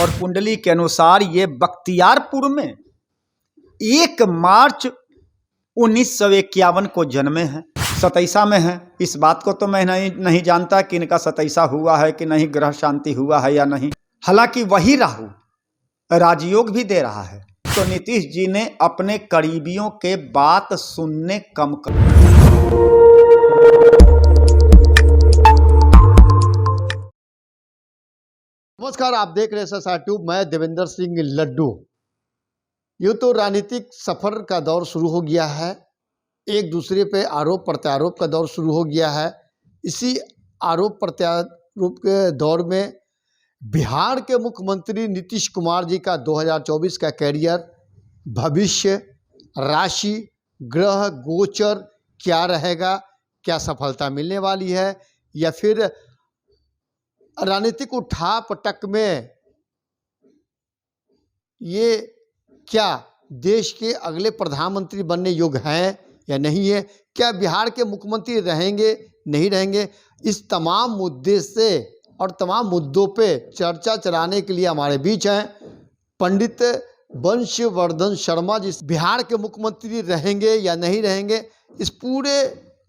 और कुंडली के अनुसार ये बख्तियारपुर में 1 मार्च 1951 को जन्मे हैं। सतैसा में है। इस बात को तो मैं नहीं जानता कि इनका सतैसा हुआ है कि नहीं, ग्रह शांति हुआ है या नहीं। हालांकि वही राहु राजयोग भी दे रहा है। तो नीतीश जी ने अपने करीबियों के बात सुनने कम कर। नमस्कार, आप देख रहे हैं SSR ट्यूब। मैं देवेंद्र सिंह लड्डू। यूँ तो राजनीतिक सफर का दौर शुरू हो गया है। एक दूसरे पे आरोप प्रत्यारोप का दौर शुरू हो गया है। इसी आरोप प्रत्यारोप के दौर में बिहार के मुख्यमंत्री नीतीश कुमार जी का 2024 का कैरियर, भविष्य, राशि, ग्रह गोचर क्या रहेगा, क्या सफलता मिलने वाली है, या फिर राजनीतिक उठा पटक में ये क्या देश के अगले प्रधानमंत्री बनने योग्य हैं या नहीं है, क्या बिहार के मुख्यमंत्री रहेंगे नहीं रहेंगे, इस तमाम मुद्दे से और तमाम मुद्दों पे चर्चा चलाने के लिए हमारे बीच हैं पंडित वंशवर्धन शर्मा जी। बिहार के मुख्यमंत्री रहेंगे या नहीं रहेंगे, इस पूरे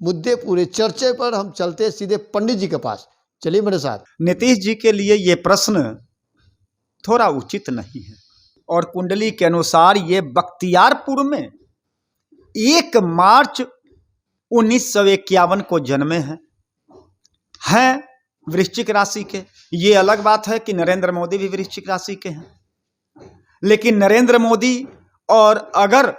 मुद्दे, पूरे चर्चे पर हम चलते हैं सीधे पंडित जी के पास। चलिए मेरे साथ। नीतीश जी के लिए ये प्रश्न थोड़ा उचित नहीं है। और कुंडली के अनुसार ये बख्तियारपुर में 1 मार्च 1951 को जन्मे हैं वृश्चिक राशि के। ये अलग बात है कि नरेंद्र मोदी भी वृश्चिक राशि के हैं, लेकिन नरेंद्र मोदी और अगर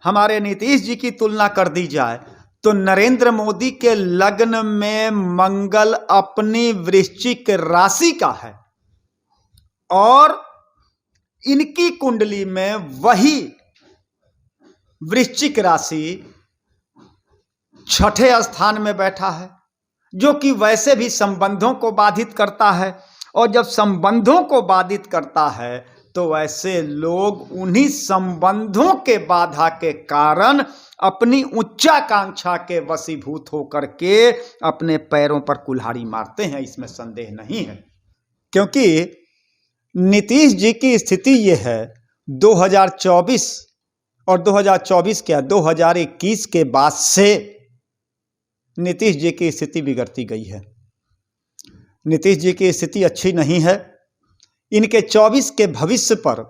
हमारे नीतीश जी की तुलना कर दी जाए तो नरेंद्र मोदी के लग्न में मंगल अपनी वृश्चिक राशि का है और इनकी कुंडली में वही वृश्चिक राशि 6ठे स्थान में बैठा है, जो कि वैसे भी संबंधों को बाधित करता है। और जब संबंधों को बाधित करता है तो ऐसे लोग उन्हीं संबंधों के बाधा के कारण अपनी उच्चाकांक्षा के वशीभूत होकर के अपने पैरों पर कुल्हाड़ी मारते हैं। इसमें संदेह नहीं है, क्योंकि नीतीश जी की स्थिति ये है 2024 और 2024 क्या 2021 के बाद से नीतीश जी की स्थिति बिगड़ती गई है। नीतीश जी की स्थिति अच्छी नहीं है। इनके 24 के भविष्य पर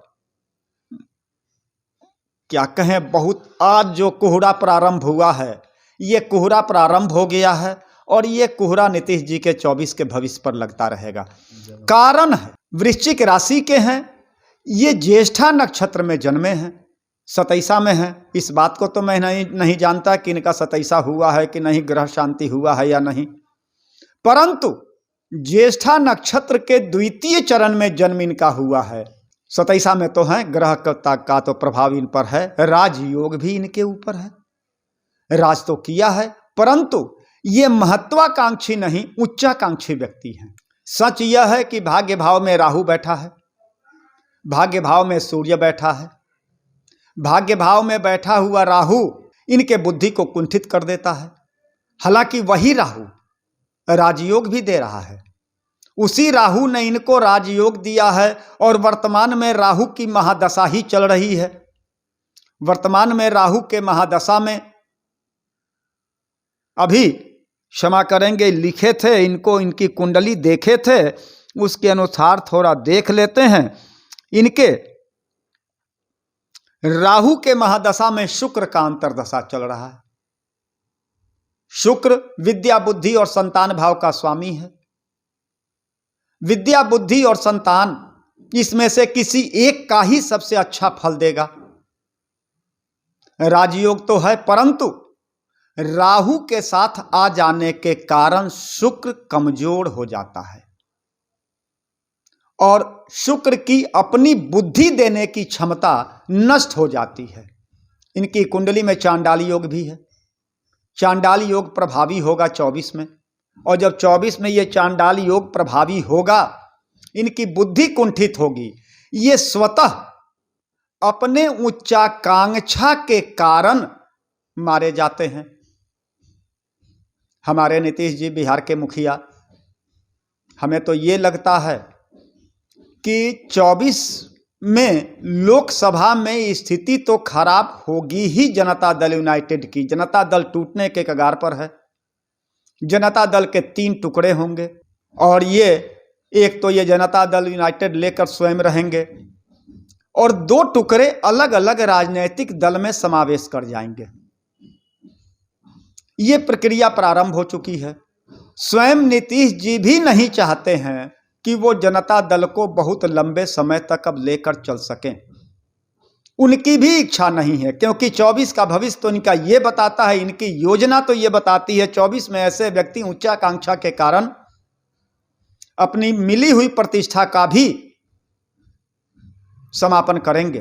क्या कहें, बहुत आज जो कोहरा प्रारंभ हुआ है, ये कोहरा प्रारंभ हो गया है और ये कोहरा नीतीश जी के 24 के भविष्य पर लगता रहेगा। कारण है वृश्चिक राशि के हैं, ये ज्येष्ठा नक्षत्र में जन्मे हैं, सतैसा में हैं। इस बात को तो मैं नहीं जानता कि इनका सतैसा हुआ है कि नहीं, ग्रह शांति हुआ है या नहीं, परंतु ज्येष्ठा नक्षत्र के द्वितीय चरण में जन्म इनका हुआ है। सतैसा में तो है, ग्रह का तो प्रभाव इन पर है, राजयोग भी इनके ऊपर है, राज तो किया है, परंतु ये महत्वाकांक्षी नहीं, उच्चाकांक्षी व्यक्ति हैं। सच यह है कि भाग्य भाव में राहु बैठा है, भाग्य भाव में सूर्य बैठा है। भाग्य भाव में बैठा हुआ राहु इनके बुद्धि को कुंठित कर देता है। हालांकि वही राहु राजयोग भी दे रहा है। उसी राहु ने इनको राजयोग दिया है और वर्तमान में राहु की महादशा ही चल रही है। वर्तमान में राहु के महादशा में अभी क्षमा करेंगे, लिखे थे इनको, इनकी कुंडली देखे थे, उसके अनुसार थोड़ा देख लेते हैं। इनके राहु के महादशा में शुक्र का अंतर्दशा चल रहा है। शुक्र विद्या बुद्धि और संतान भाव का स्वामी है। विद्या बुद्धि और संतान, इसमें से किसी एक का ही सबसे अच्छा फल देगा। राजयोग तो है, परंतु राहु के साथ आ जाने के कारण शुक्र कमजोर हो जाता है और शुक्र की अपनी बुद्धि देने की क्षमता नष्ट हो जाती है। इनकी कुंडली में चांडाली योग भी है। चांडाली योग प्रभावी होगा 24 में, और जब 24 में ये चांडाली योग प्रभावी होगा, इनकी बुद्धि कुंठित होगी। ये स्वतः अपने उच्चाकांक्षा के कारण मारे जाते हैं। हमारे नीतीश जी बिहार के मुखिया, हमें तो ये लगता है कि 24 में लोकसभा में स्थिति तो खराब होगी ही जनता दल यूनाइटेड की। जनता दल टूटने के कगार पर है। जनता दल के 3 टुकड़े होंगे और एक तो ये जनता दल यूनाइटेड लेकर स्वयं रहेंगे और 2 टुकड़े अलग अलग राजनीतिक दल में समावेश कर जाएंगे। ये प्रक्रिया प्रारंभ हो चुकी है। स्वयं नीतीश जी भी नहीं चाहते हैं कि वो जनता दल को बहुत लंबे समय तक अब लेकर चल सकें। उनकी भी इच्छा नहीं है, क्योंकि 24 का भविष्य तो इनका ये बताता है, इनकी योजना तो ये बताती है 24 में ऐसे व्यक्ति उच्चाकांक्षा के कारण अपनी मिली हुई प्रतिष्ठा का भी समापन करेंगे,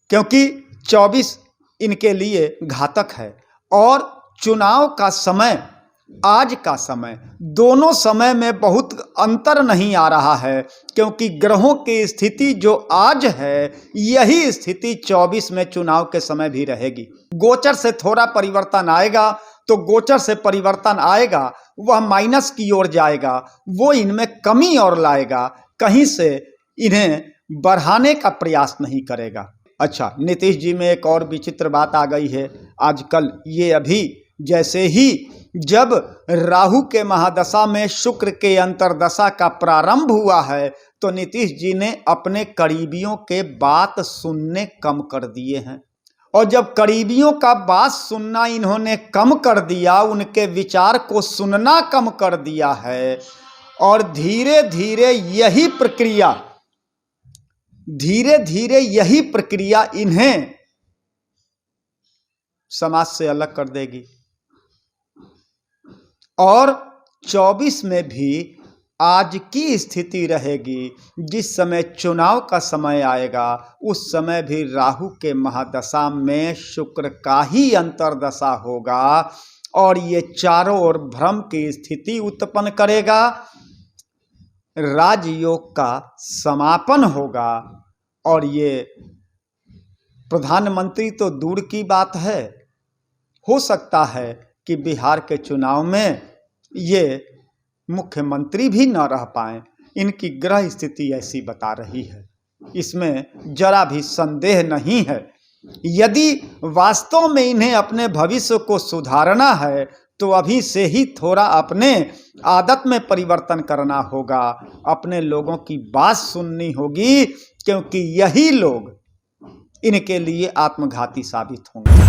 क्योंकि 24 इनके लिए घातक है। और चुनाव का समय, आज का समय, दोनों समय में बहुत अंतर नहीं आ रहा है, क्योंकि ग्रहों की स्थिति जो आज है यही स्थिति 24 में चुनाव के समय भी रहेगी। गोचर से थोड़ा परिवर्तन आएगा तो गोचर से परिवर्तन आएगा, वह माइनस की ओर जाएगा, वो इनमें कमी और लाएगा, कहीं से इन्हें बढ़ाने का प्रयास नहीं करेगा। अच्छा, नीतीश जी में एक और विचित्र बात आ गई है आजकल। ये अभी जैसे ही जब राहु के महादशा में शुक्र के अंतर्दशा का प्रारंभ हुआ है तो नीतीश जी ने अपने करीबियों के बात सुनने कम कर दिए हैं। और जब करीबियों का बात सुनना इन्होंने कम कर दिया, उनके विचार को सुनना कम कर दिया है, और धीरे धीरे यही प्रक्रिया इन्हें समाज से अलग कर देगी। और 24 में भी आज की स्थिति रहेगी, जिस समय चुनाव का समय आएगा उस समय भी राहु के महादशा में शुक्र का ही अंतर्दशा होगा और ये चारों ओर भ्रम की स्थिति उत्पन्न करेगा। राजयोग का समापन होगा और ये प्रधानमंत्री तो दूर की बात है, हो सकता है कि बिहार के चुनाव में ये मुख्यमंत्री भी न रह पाएं। इनकी ग्रह स्थिति ऐसी बता रही है, इसमें जरा भी संदेह नहीं है। यदि वास्तव में इन्हें अपने भविष्य को सुधारना है तो अभी से ही थोड़ा अपने आदत में परिवर्तन करना होगा, अपने लोगों की बात सुननी होगी, क्योंकि यही लोग इनके लिए आत्मघाती साबित होंगे।